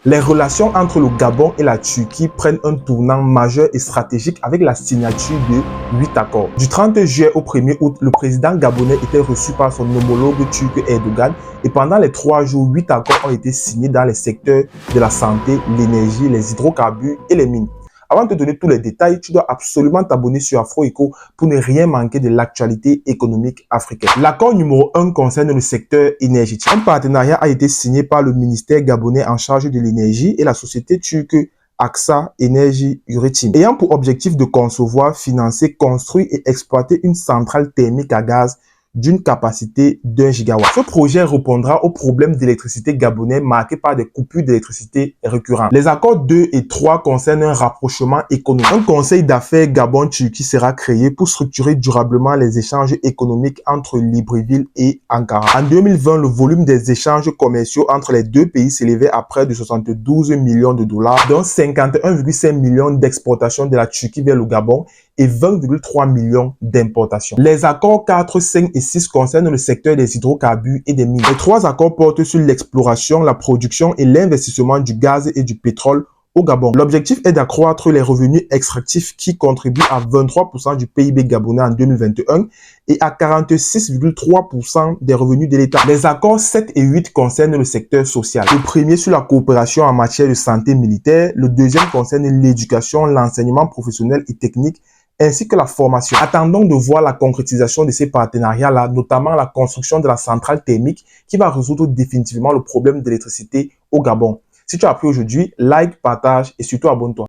Les relations entre le Gabon et la Turquie prennent un tournant majeur et stratégique avec la signature de 8 accords. Du 30 juillet au 1er août, le président gabonais était reçu par son homologue turc Erdogan et pendant les 3 jours, 8 accords ont été signés dans les secteurs de la santé, l'énergie, les hydrocarbures et les mines. Avant de te donner tous les détails, tu dois absolument t'abonner sur AfroEco pour ne rien manquer de l'actualité économique africaine. L'accord numéro 1 concerne le secteur énergétique. Un partenariat a été signé par le ministère gabonais en charge de l'énergie et la société turque AXA Energy Üretim, ayant pour objectif de concevoir, financer, construire et exploiter une centrale thermique à gaz d'une capacité d'1 gigawatt. Ce projet répondra aux problèmes d'électricité gabonais marqués par des coupures d'électricité récurrentes. Les accords 2 et 3 concernent un rapprochement économique. Un conseil d'affaires Gabon-Turquie sera créé pour structurer durablement les échanges économiques entre Libreville et Ankara. En 2020, le volume des échanges commerciaux entre les deux pays s'élevait à près de 72 millions de dollars, dont 51,5 millions d'exportations de la Turquie vers le Gabon et 20,3 millions d'importations. Les accords 4, 5 et 6 concernent le secteur des hydrocarbures et des mines. Les 3 accords portent sur l'exploration, la production et l'investissement du gaz et du pétrole au Gabon. L'objectif est d'accroître les revenus extractifs qui contribuent à 23% du PIB gabonais en 2021 et à 46,3% des revenus de l'État. Les accords 7 et 8 concernent le secteur social. Le premier sur la coopération en matière de santé militaire, le deuxième concerne l'éducation, l'enseignement professionnel et technique, ainsi que la formation. Attendons de voir la concrétisation de ces partenariats-là, notamment la construction de la centrale thermique qui va résoudre définitivement le problème de l'électricité au Gabon. Si tu as appris aujourd'hui, like, partage et surtout abonne-toi.